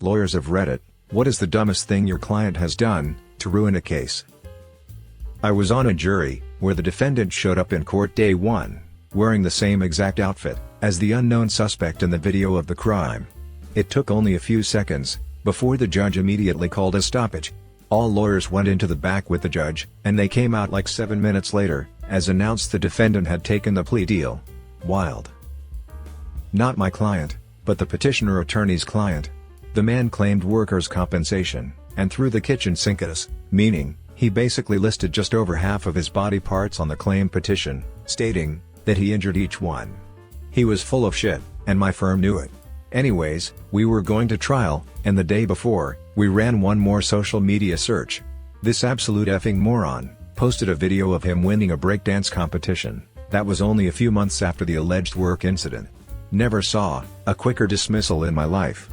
Lawyers of Reddit, what is the dumbest thing your client has done to ruin a case? I was on a jury where the defendant showed up in court day one, wearing the same exact outfit as the unknown suspect in the video of the crime. It took only a few seconds before the judge immediately called a stoppage. All lawyers went into the back with the judge, and they came out like 7 minutes later, as announced the defendant had taken the plea deal. Wild. Not my client, but the petitioner attorney's client. The man claimed workers' compensation, and threw the kitchen sink at us, meaning, he basically listed just over half of his body parts on the claim petition, stating that he injured each one. He was full of shit, and my firm knew it. Anyways, we were going to trial, and the day before, we ran one more social media search. This absolute effing moron posted a video of him winning a breakdance competition. That was only a few months after the alleged work incident. Never saw a quicker dismissal in my life.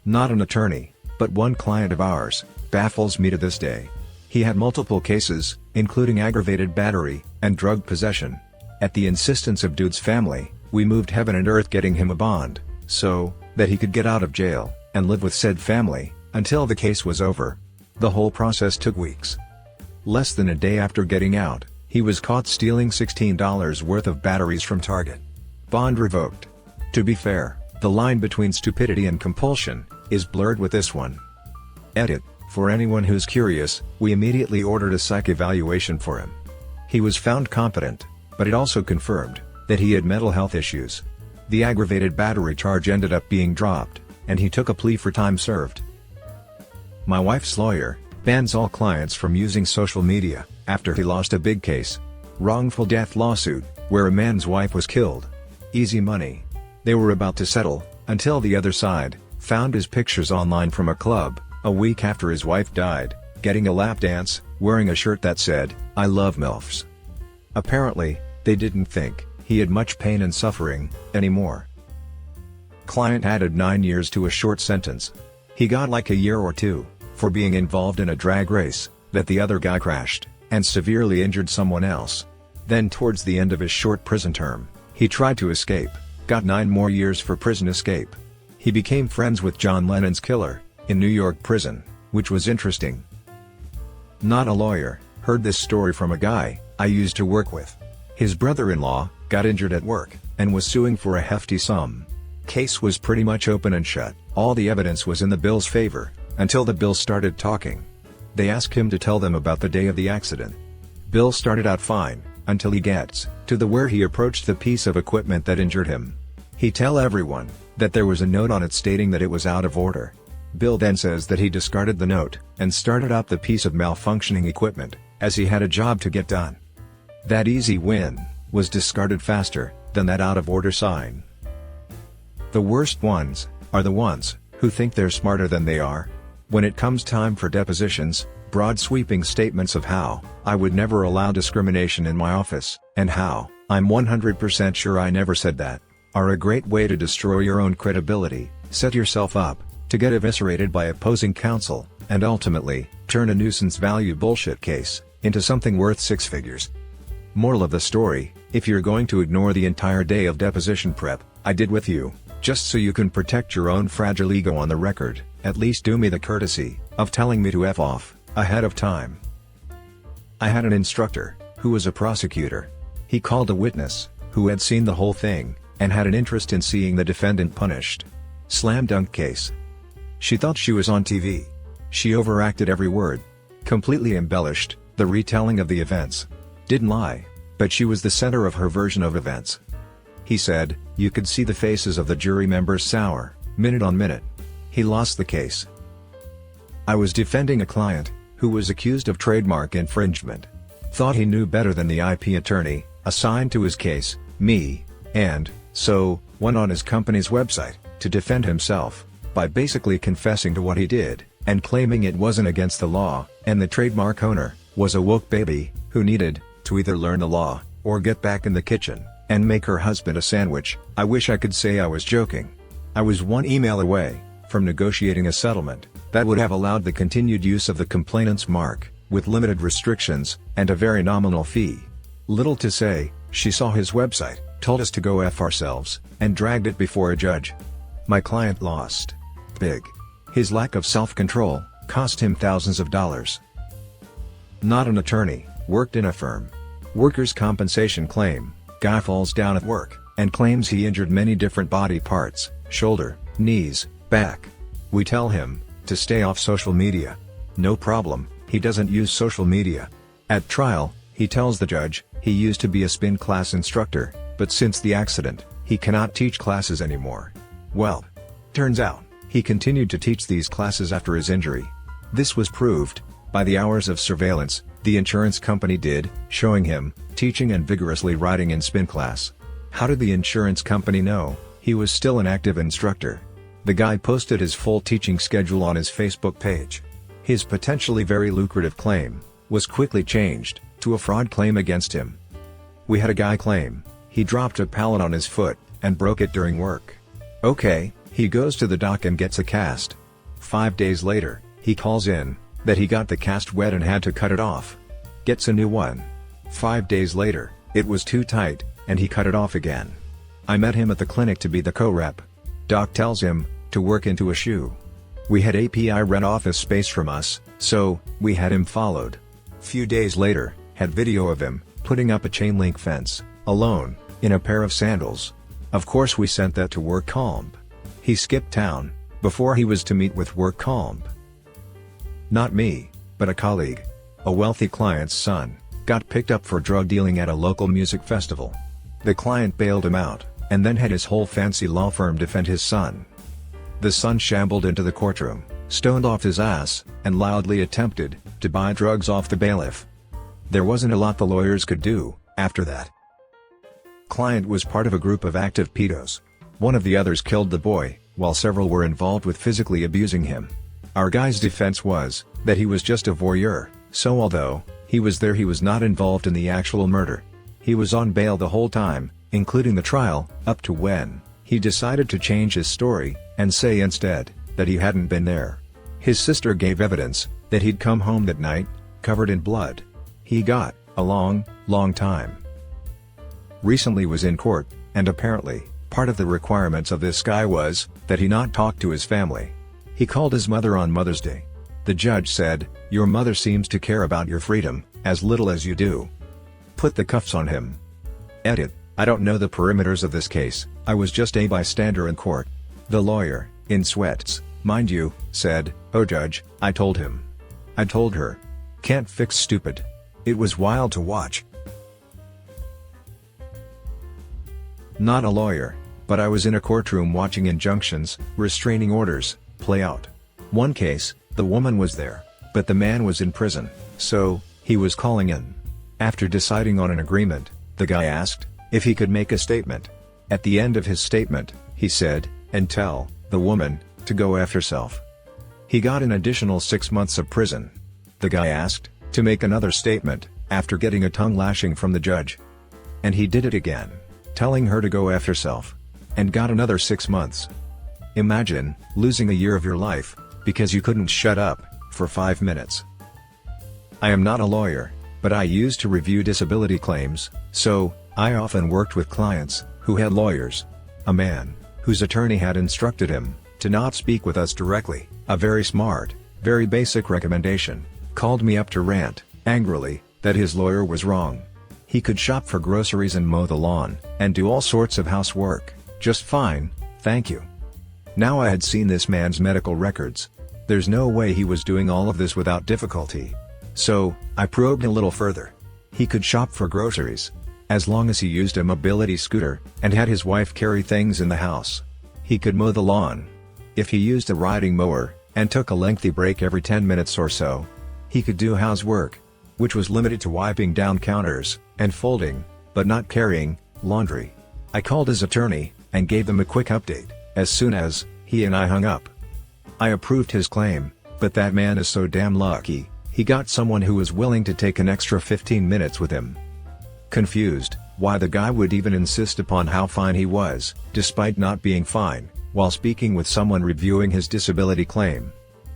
Not an attorney, but one client of ours baffles me to this day. He had multiple cases, including aggravated battery and drug possession. At the insistence of dude's family, we moved heaven and earth getting him a bond, so that he could get out of jail and live with said family until the case was over. The whole process took weeks. Less than a day after getting out, he was caught stealing $16 worth of batteries from Target. Bond revoked. To be fair, the line between stupidity and compulsion is blurred with this one. Edit: for anyone who's curious, we immediately ordered a psych evaluation for him. He was found competent, but it also confirmed that he had mental health issues. The aggravated battery charge ended up being dropped, and he took a plea for time served. My wife's lawyer bans all clients from using social media after he lost a big case. Wrongful death lawsuit, where a man's wife was killed. Easy money. They were about to settle, until the other side found his pictures online from a club, a week after his wife died, getting a lap dance, wearing a shirt that said, "I love MILFs." Apparently, they didn't think he had much pain and suffering anymore. Client added 9 years to a short sentence. He got like a year or two for being involved in a drag race that the other guy crashed and severely injured someone else. Then towards the end of his short prison term, he tried to escape, got 9 more years for prison escape. He became friends with John Lennon's killer in New York prison, which was interesting. Not a lawyer, heard this story from a guy I used to work with. His brother-in-law got injured at work and was suing for a hefty sum. Case was pretty much open and shut. All the evidence was in the Bill's favor, until the Bill started talking. They asked him to tell them about the day of the accident. Bill started out fine, until he gets to the where he approached the piece of equipment that injured him. He tell everyone that there was a note on it stating that it was out of order. Bill then says that he discarded the note and started up the piece of malfunctioning equipment, as he had a job to get done. That easy win was discarded faster than that out of order sign. The worst ones are the ones who think they're smarter than they are. When it comes time for depositions, broad sweeping statements of how I would never allow discrimination in my office, and how I'm 100% sure I never said that, are a great way to destroy your own credibility, set yourself up to get eviscerated by opposing counsel, and ultimately turn a nuisance value bullshit case into something worth 6 figures. Moral of the story: if you're going to ignore the entire day of deposition prep I did with you, just so you can protect your own fragile ego on the record, at least do me the courtesy of telling me to F off ahead of time. I had an instructor who was a prosecutor. He called a witness who had seen the whole thing and had an interest in seeing the defendant punished. Slam dunk case. She thought she was on TV. She overacted every word, completely embellished the retelling of the events. Didn't lie, but she was the center of her version of events. He said, you could see the faces of the jury members sour, minute on minute. He lost the case. I was defending a client who was accused of trademark infringement. Thought he knew better than the IP attorney assigned to his case, me, and so went on his company's website to defend himself by basically confessing to what he did and claiming it wasn't against the law, and the trademark owner was a woke baby who needed to either learn the law or get back in the kitchen and make her husband a sandwich. I wish I could say I was joking. I was one email away from negotiating a settlement that would have allowed the continued use of the complainant's mark, with limited restrictions and a very nominal fee. Little to say, she saw his website, told us to go F ourselves, and dragged it before a judge. My client lost. Big. His lack of self-control cost him thousands of dollars. Not an attorney, worked in a firm. Workers' compensation claim. Guy falls down at work and claims he injured many different body parts, shoulder, knees, back. We tell him to stay off social media. No problem, he doesn't use social media. At trial, he tells the judge he used to be a spin class instructor, but since the accident, he cannot teach classes anymore. Well, turns out, he continued to teach these classes after his injury. This was proved by the hours of surveillance the insurance company did, showing him teaching and vigorously riding in spin class. How did the insurance company know he was still an active instructor? The guy posted his full teaching schedule on his Facebook page. His potentially very lucrative claim was quickly changed to a fraud claim against him. We had a guy claim he dropped a pallet on his foot and broke it during work. Okay, he goes to the dock and gets a cast. 5 days later, he calls in that he got the cast wet and had to cut it off. Gets a new one. 5 days later, it was too tight, and he cut it off again. I met him at the clinic to be the co-rep. Doc tells him to work into a shoe. We had API rent office space from us, so we had him followed. Few days later, had video of him putting up a chain link fence, alone, in a pair of sandals. Of course we sent that to work comp. He skipped town before he was to meet with work comp. Not me, but a colleague. A wealthy client's son got picked up for drug dealing at a local music festival. The client bailed him out, and then had his whole fancy law firm defend his son. The son shambled into the courtroom, stoned off his ass, and loudly attempted to buy drugs off the bailiff. There wasn't a lot the lawyers could do after that. Client was part of a group of active pedos. One of the others killed the boy, while several were involved with physically abusing him. Our guy's defense was that he was just a voyeur, so although he was there, he was not involved in the actual murder. He was on bail the whole time, including the trial, up to when he decided to change his story and say instead that he hadn't been there. His sister gave evidence that he'd come home that night, covered in blood. He got a long time. Recently was in court, and apparently, part of the requirements of this guy was that he not talk to his family. He called his mother on Mother's Day. The judge said, "Your mother seems to care about your freedom as little as you do." Put the cuffs on him. Edit: I don't know the perimeters of this case, I was just a bystander in court. The lawyer, in sweats, mind you, said, "Oh judge, I told him. I told her. Can't fix stupid." It was wild to watch. Not a lawyer, but I was in a courtroom watching injunctions, restraining orders, play out. One case, the woman was there, but the man was in prison, so he was calling in. After deciding on an agreement, the guy asked if he could make a statement. At the end of his statement, he said, "And tell the woman to go F herself." He got an additional 6 months of prison. The guy asked to make another statement after getting a tongue lashing from the judge. And he did it again, telling her to go F herself, and got another 6 months. Imagine losing a year of your life because you couldn't shut up for 5 minutes. I am not a lawyer, but I used to review disability claims, so I often worked with clients who had lawyers. A man whose attorney had instructed him to not speak with us directly, a very smart, very basic recommendation, called me up to rant, angrily, that his lawyer was wrong. He could shop for groceries and mow the lawn, and do all sorts of housework, just fine, thank you. Now I had seen this man's medical records. There's no way he was doing all of this without difficulty. So, I probed a little further. He could shop for groceries, as long as he used a mobility scooter, and had his wife carry things in the house. He could mow the lawn. If he used a riding mower, and took a lengthy break every 10 minutes or so. He could do housework, which was limited to wiping down counters, and folding, but not carrying, laundry. I called his attorney, and gave them a quick update, as soon as he and I hung up. I approved his claim, but that man is so damn lucky, he got someone who was willing to take an extra 15 minutes with him. Confused why the guy would even insist upon how fine he was, despite not being fine, while speaking with someone reviewing his disability claim.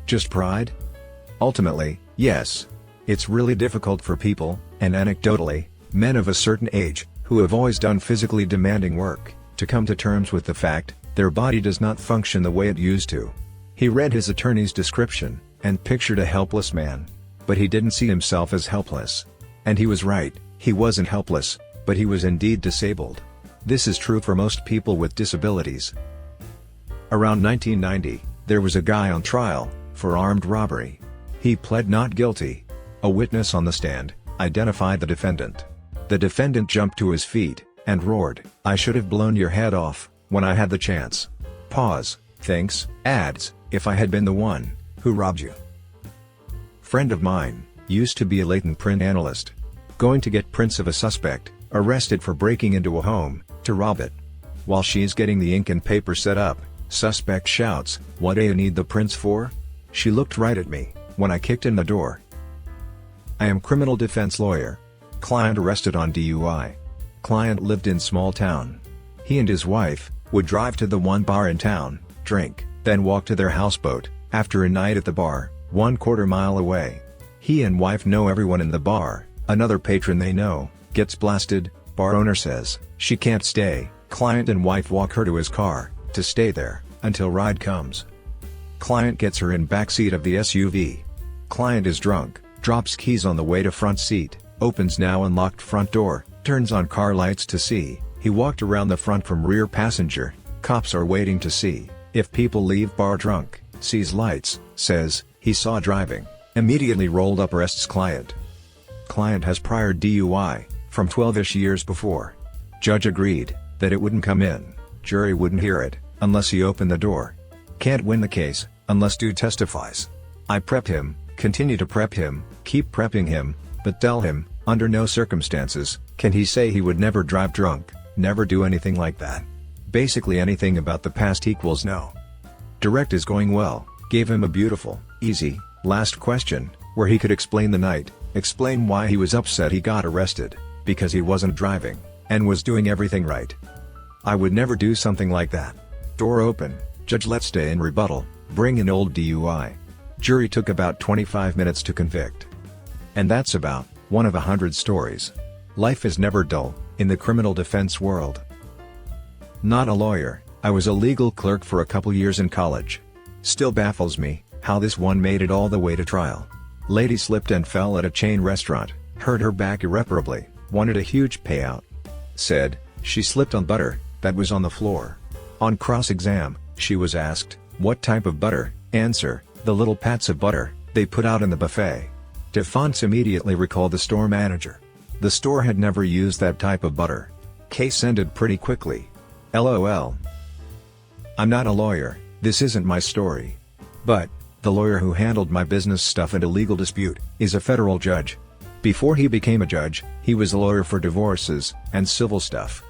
Just pride? Ultimately, yes. It's really difficult for people, and anecdotally, men of a certain age, who have always done physically demanding work, to come to terms with the fact their body does not function the way it used to. He read his attorney's description, and pictured a helpless man. But he didn't see himself as helpless. And he was right, he wasn't helpless, but he was indeed disabled. This is true for most people with disabilities. Around 1990, there was a guy on trial for armed robbery. He pled not guilty. A witness on the stand identified the defendant. The defendant jumped to his feet and roared, "I should have blown your head off when I had the chance." Pause, thinks, adds, "if I had been the one who robbed you." Friend of mine used to be a latent print analyst. Going to get prints of a suspect arrested for breaking into a home to rob it. While she's getting the ink and paper set up, suspect shouts, "What do you need the prints for?" She looked right at me when I kicked in the door. I am criminal defense lawyer. Client arrested on DUI. Client lived in small town. He and his wife would drive to the one bar in town, drink, then walk to their houseboat after a night at the bar, 1/4 mile away. He and wife know everyone in the bar. Another patron they know gets blasted. Bar owner says she can't stay. Client and wife walk her to his car to stay there until ride comes. Client gets her in backseat of the SUV. Client is drunk, drops keys on the way to front seat, opens now unlocked front door, turns on car lights to see he walked around the front from rear passenger. Cops are waiting to see if people leave bar drunk. Sees lights, says he saw driving, immediately rolled up, arrests client. Client has prior DUI from 12-ish years before. Judge agreed that it wouldn't come in. Jury wouldn't hear it unless he opened the door. Can't win the case unless dude testifies. I prep him, continue to prep him, keep prepping him, but tell him, under no circumstances can he say he would never drive drunk, never do anything like that. Basically anything about the past equals no. Direct is going well, gave him a beautiful, easy, last question, where he could explain the night, explain why he was upset he got arrested, because he wasn't driving, and was doing everything right. I would never do something like that. Door open, judge let's stay in rebuttal, bring in old DUI. Jury took about 25 minutes to convict. And that's about one of 100 stories. Life is never dull in the criminal defense world. Not a lawyer, I was a legal clerk for a couple years in college. Still baffles me how this one made it all the way to trial. Lady slipped and fell at a chain restaurant, hurt her back irreparably, wanted a huge payout. Said she slipped on butter that was on the floor. On cross-exam, she was asked, "What type of butter?" Answer, "The little pats of butter they put out in the buffet." Defense immediately recalled the store manager. The store had never used that type of butter. Case ended pretty quickly. LOL. I'm not a lawyer, this isn't my story. But the lawyer who handled my business stuff in a legal dispute is a federal judge. Before he became a judge, he was a lawyer for divorces and civil stuff.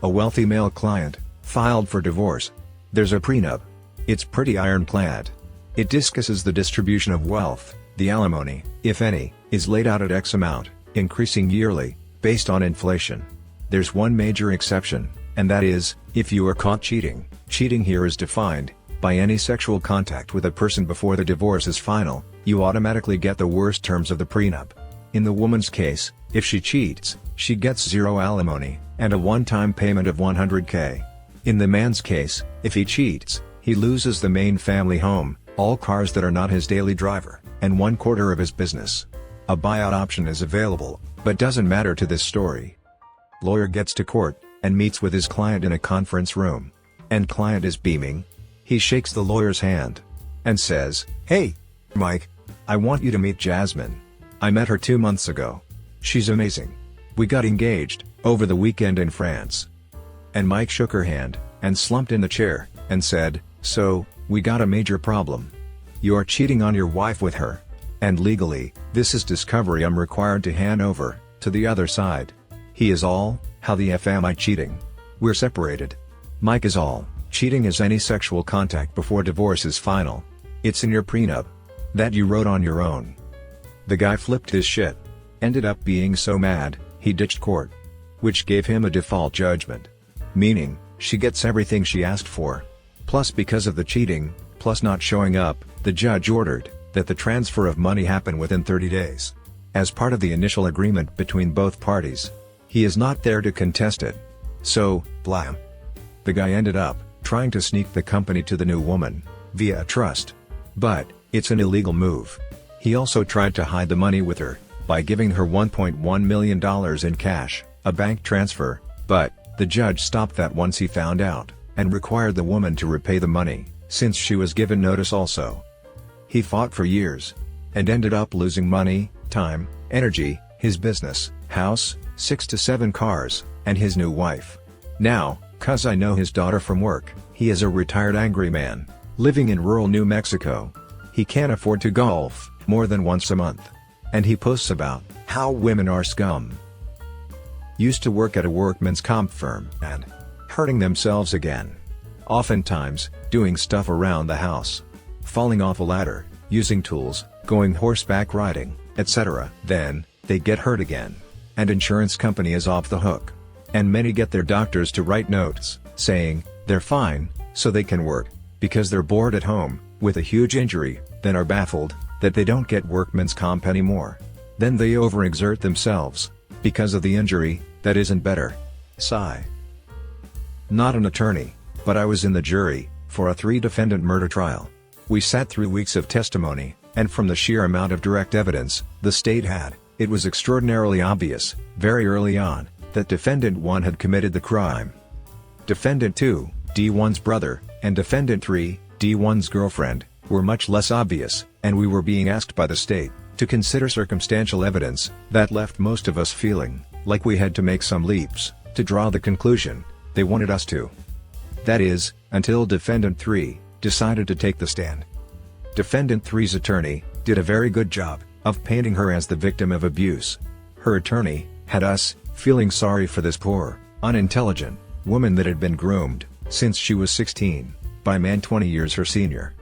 A wealthy male client filed for divorce. There's a prenup. It's pretty ironclad. It discusses the distribution of wealth. The alimony, if any, is laid out at X amount, increasing yearly, based on inflation. There's one major exception, and that is, if you are caught cheating. Cheating here is defined by any sexual contact with a person before the divorce is final. You automatically get the worst terms of the prenup. In the woman's case, if she cheats, she gets zero alimony, and a one-time payment of $100K. In the man's case, if he cheats, he loses the main family home, all cars that are not his daily driver, and 1/4 of his business. A buyout option is available, but doesn't matter to this story. Lawyer gets to court, and meets with his client in a conference room. And client is beaming. He shakes the lawyer's hand, and says, "Hey, Mike, I want you to meet Jasmine. I met her 2 months ago. She's amazing. We got engaged over the weekend in France." And Mike shook her hand, and slumped in the chair, and said, "So, we got a major problem. You're cheating on your wife with her. And legally, this is discovery I'm required to hand over to the other side." He is all, "How the F am I cheating? We're separated." Mike is all, "Cheating is any sexual contact before divorce is final. It's in your prenup. That you wrote on your own." The guy flipped his shit. Ended up being so mad, he ditched court. Which gave him a default judgment. Meaning, she gets everything she asked for. Plus because of the cheating, plus not showing up, the judge ordered that the transfer of money happen within 30 days. As part of the initial agreement between both parties. He is not there to contest it. So, blam. The guy ended up trying to sneak the company to the new woman. via a trust. But, it's an illegal move. He also tried to hide the money with her, by giving her $1.1 million in cash, a bank transfer, but, the judge stopped that once he found out, and required the woman to repay the money, since she was given notice also. He fought for years, and ended up losing money, time, energy, his business, house, 6 to 7 cars, and his new wife. Now, 'cause I know his daughter from work, he is a retired angry man, living in rural New Mexico. He can't afford to golf more than once a month. And he posts about how women are scum. Used to work at a workman's comp firm and hurting themselves again. Oftentimes, doing stuff around the house. Falling off a ladder, using tools, going horseback riding, etc. Then, they get hurt again. And insurance company is off the hook. And many get their doctors to write notes, saying, they're fine, so they can work, because they're bored at home, with a huge injury, then are baffled, that they don't get workman's comp anymore. Then they overexert themselves, because of the injury, that isn't better. Sigh. Not an attorney, but I was in the jury, for a 3-defendant murder trial. We sat through weeks of testimony, and from the sheer amount of direct evidence the state had, it was extraordinarily obvious, very early on, that Defendant 1 had committed the crime. Defendant 2, D1's brother, and Defendant 3, D1's girlfriend, were much less obvious, and we were being asked by the state to consider circumstantial evidence that left most of us feeling like we had to make some leaps to draw the conclusion they wanted us to. That is, until Defendant 3 decided to take the stand. Defendant 3's attorney did a very good job of painting her as the victim of abuse. Her attorney had us feeling sorry for this poor, unintelligent woman that had been groomed since she was 16 by a man 20 years her senior.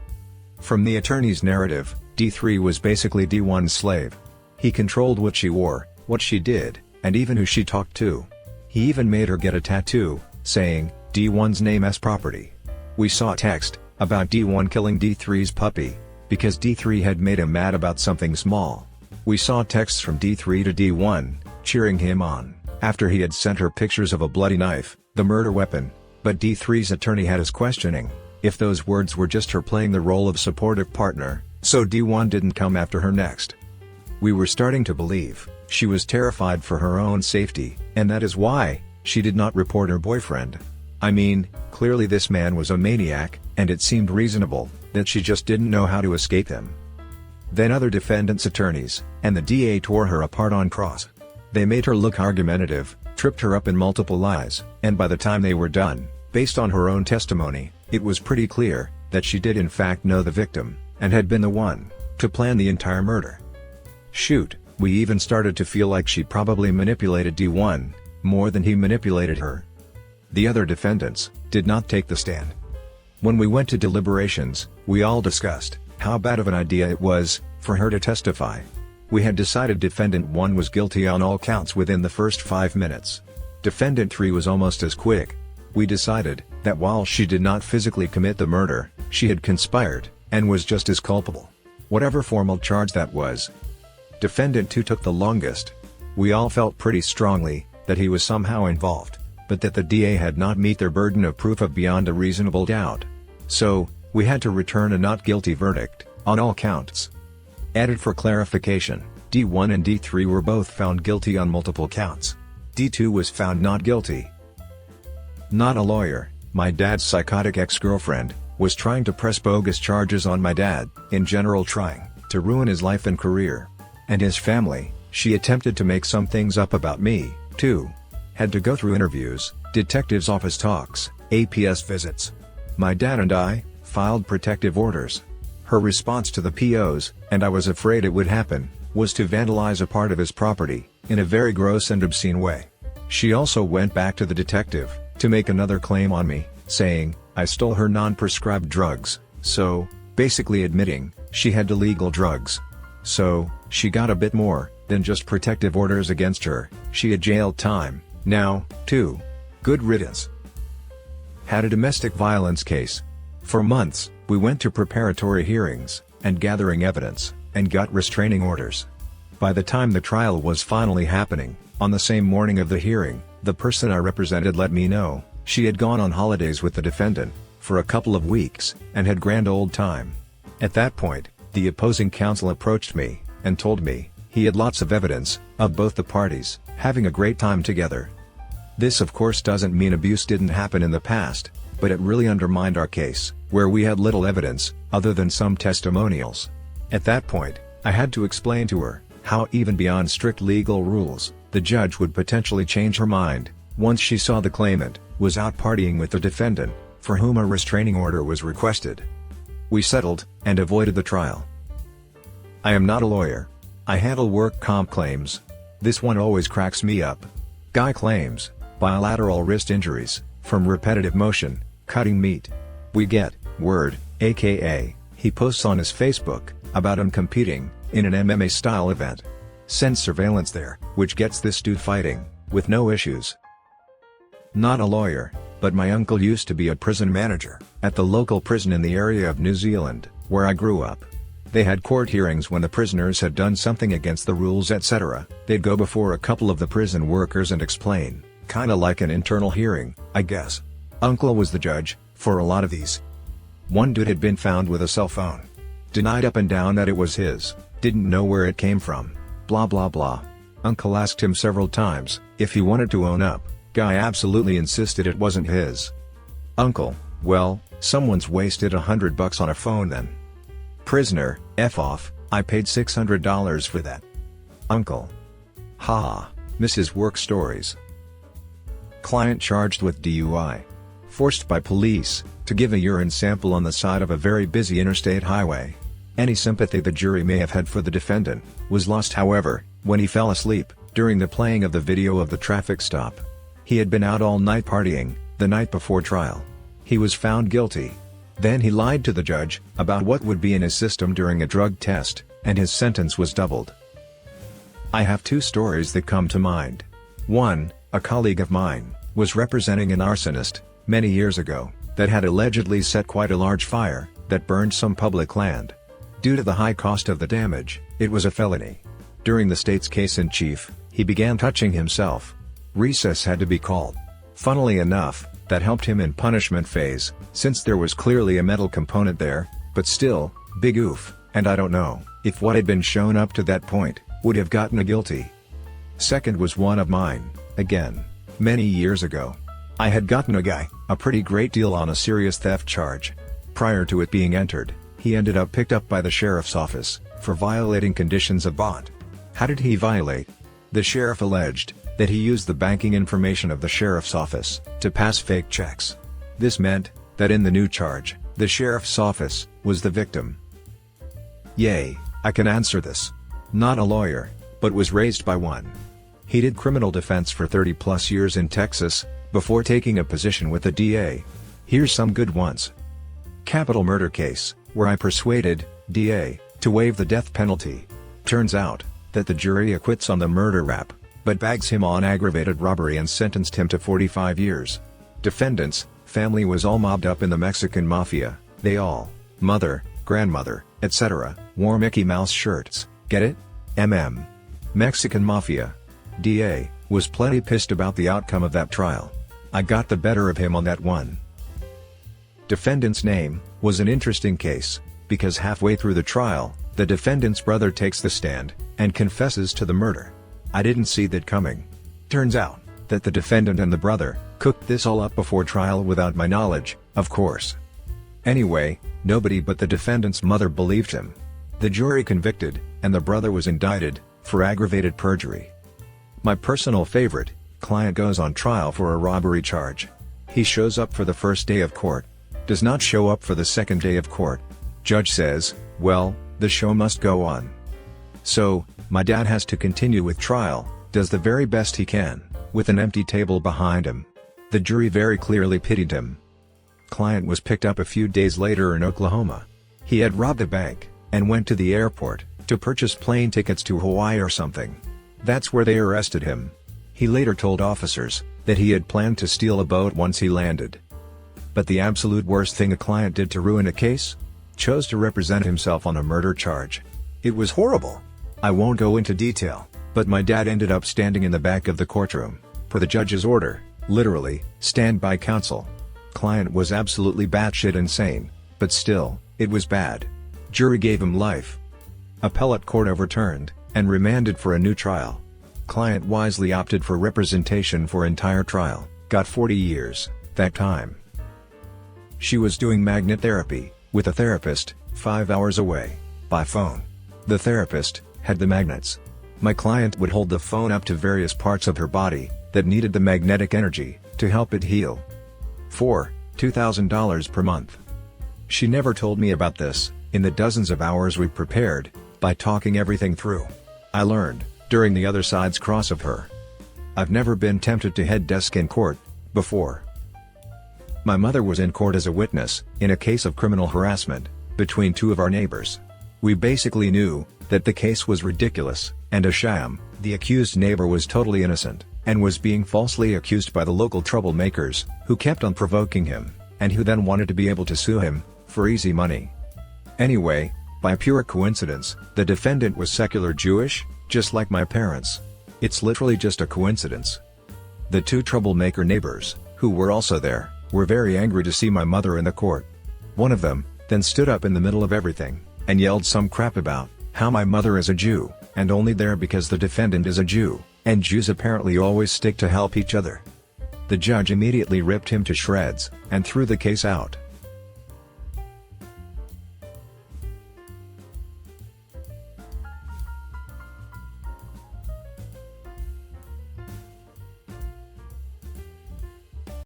From the attorney's narrative, D3 was basically D1's slave. He controlled what she wore, what she did, and even who she talked to. He even made her get a tattoo, saying, D1's name as property. We saw text about D1 killing D3's puppy, because D3 had made him mad about something small. We saw texts from D3 to D1, cheering him on, after he had sent her pictures of a bloody knife, the murder weapon, but D3's attorney had us questioning if those words were just her playing the role of supportive partner, so D1 didn't come after her next. We were starting to believe she was terrified for her own safety, and that is why she did not report her boyfriend. I mean, clearly this man was a maniac, and it seemed reasonable that she just didn't know how to escape him. Then other defendants' attorneys and the DA tore her apart on cross. They made her look argumentative, tripped her up in multiple lies, and by the time they were done, based on her own testimony, it was pretty clear that she did in fact know the victim, and had been the one to plan the entire murder. Shoot, we even started to feel like she probably manipulated D1 more than he manipulated her. The other defendants did not take the stand. When we went to deliberations, we all discussed how bad of an idea it was for her to testify. We had decided Defendant 1 was guilty on all counts within the first 5 minutes. Defendant 3 was almost as quick. We decided that while she did not physically commit the murder, she had conspired, and was just as culpable. Whatever formal charge that was. Defendant 2 took the longest. We all felt pretty strongly that he was somehow involved, but that the DA had not met their burden of proof of beyond a reasonable doubt. So, we had to return a not guilty verdict on all counts. Added for clarification, D1 and D3 were both found guilty on multiple counts. D2 was found not guilty. Not a lawyer, my dad's psychotic ex-girlfriend was trying to press bogus charges on my dad, in general trying to ruin his life and career. And his family. She attempted to make some things up about me, too. Had to go through interviews, detective's office talks, APS visits. My dad and I filed protective orders. Her response to the POs, and I was afraid it would happen, was to vandalize a part of his property, in a very gross and obscene way. She also went back to the detective to make another claim on me, saying I stole her non-prescribed drugs, so, basically admitting she had illegal drugs. So, she got a bit more than just protective orders against her. She had jail time now, too. Good riddance. Had a domestic violence case. For months, we went to preparatory hearings, and gathering evidence, and got restraining orders. By the time the trial was finally happening, on the same morning of the hearing, the person I represented let me know she had gone on holidays with the defendant, for a couple of weeks, and had grand old time. At that point, the opposing counsel approached me, and told me, he had lots of evidence, of both the parties, having a great time together. This of course doesn't mean abuse didn't happen in the past, but it really undermined our case, where we had little evidence, other than some testimonials. At that point, I had to explain to her, how even beyond strict legal rules, the judge would potentially change her mind, once she saw the claimant was out partying with the defendant, for whom a restraining order was requested. We settled, and avoided the trial. I am not a lawyer. I handle work comp claims. This one always cracks me up. Guy claims bilateral wrist injuries from repetitive motion, cutting meat. We get word, aka, he posts on his Facebook about him competing in an MMA-style event. Sends surveillance there, which gets this dude fighting, with no issues. Not a lawyer, but my uncle used to be a prison manager at the local prison in the area of New Zealand, where I grew up. They had court hearings when the prisoners had done something against the rules, etc. They'd go before a couple of the prison workers and explain, kinda like an internal hearing, I guess. Uncle was the judge for a lot of these. One dude had been found with a cell phone. Denied up and down that it was his, didn't know where it came from, blah blah blah. Uncle asked him several times if he wanted to own up. Guy absolutely insisted it wasn't his. Uncle, well, someone's wasted $100 on a phone then. Prisoner, F off, I paid $600 for that. Uncle. Haha, Mrs. Work stories. Client charged with DUI. Forced by police to give a urine sample on the side of a very busy interstate highway. Any sympathy the jury may have had for the defendant was lost, however, when he fell asleep during the playing of the video of the traffic stop. He had been out all night partying, the night before trial. He was found guilty. Then he lied to the judge about what would be in his system during a drug test, and his sentence was doubled. I have two stories that come to mind. One, a colleague of mine was representing an arsonist many years ago that had allegedly set quite a large fire that burned some public land. Due to the high cost of the damage, it was a felony. During the state's case in chief, he began touching himself. Recess had to be called. Funnily enough, that helped him in punishment phase, since there was clearly a mental component there, but still, big oof, and I don't know if what had been shown up to that point would have gotten a guilty. Second was one of mine, again, many years ago. I had gotten a guy a pretty great deal on a serious theft charge. Prior to it being entered, he ended up picked up by the sheriff's office for violating conditions of bond. How did he violate? The sheriff alleged that he used the banking information of the sheriff's office to pass fake checks. This meant that in the new charge, the sheriff's office was the victim. Yay, I can answer this. Not a lawyer, but was raised by one. He did criminal defense for 30+ years in Texas, before taking a position with the DA. Here's some good ones. Capital murder case, where I persuaded DA to waive the death penalty. Turns out that the jury acquits on the murder rap, but bags him on aggravated robbery and sentenced him to 45 years. Defendant's family was all mobbed up in the Mexican mafia. They all, mother, grandmother, etc., wore Mickey Mouse shirts. Get it? Mexican mafia. DA was plenty pissed about the outcome of that trial. I got the better of him on that one. Defendant's name was an interesting case, because halfway through the trial, the defendant's brother takes the stand and confesses to the murder. I didn't see that coming. Turns out that the defendant and the brother cooked this all up before trial without my knowledge, of course. Anyway, nobody but the defendant's mother believed him. The jury convicted, and the brother was indicted for aggravated perjury. My personal favorite, client goes on trial for a robbery charge. He shows up for the first day of court. Does not show up for the second day of court. Judge says, well, the show must go on. So, my dad has to continue with trial, does the very best he can, with an empty table behind him. The jury very clearly pitied him. Client was picked up a few days later in Oklahoma. He had robbed a bank, and went to the airport to purchase plane tickets to Hawaii or something. That's where they arrested him. He later told officers that he had planned to steal a boat once he landed. But the absolute worst thing a client did to ruin a case? Chose to represent himself on a murder charge. It was horrible. I won't go into detail, but my dad ended up standing in the back of the courtroom, per the judge's order, literally, stand by counsel. client was absolutely batshit insane, but still, it was bad. Jury gave him life. Appellate court overturned, and remanded for a new trial. Client wisely opted for representation for entire trial, got 40 years, that time. She was doing magnet therapy, with a therapist, 5 hours away, by phone. The therapist had the magnets. My client would hold the phone up to various parts of her body that needed the magnetic energy to help it heal. For $2,000 per month. She never told me about this, in the dozens of hours we prepared, by talking everything through. I learned, during the other side's cross of her. I've never been tempted to head desk in court, before. My mother was in court as a witness, in a case of criminal harassment, between two of our neighbors. We basically knew that the case was ridiculous, and a sham. The accused neighbor was totally innocent, and was being falsely accused by the local troublemakers, who kept on provoking him, and who then wanted to be able to sue him, for easy money. Anyway, by pure coincidence, the defendant was secular Jewish, just like my parents. It's literally just a coincidence. The two troublemaker neighbors, who were also there, were very angry to see my mother in the court. One of them then stood up in the middle of everything, and yelled some crap about how my mother is a Jew, and only there because the defendant is a Jew, and Jews apparently always stick to help each other. The judge immediately ripped him to shreds, and threw the case out.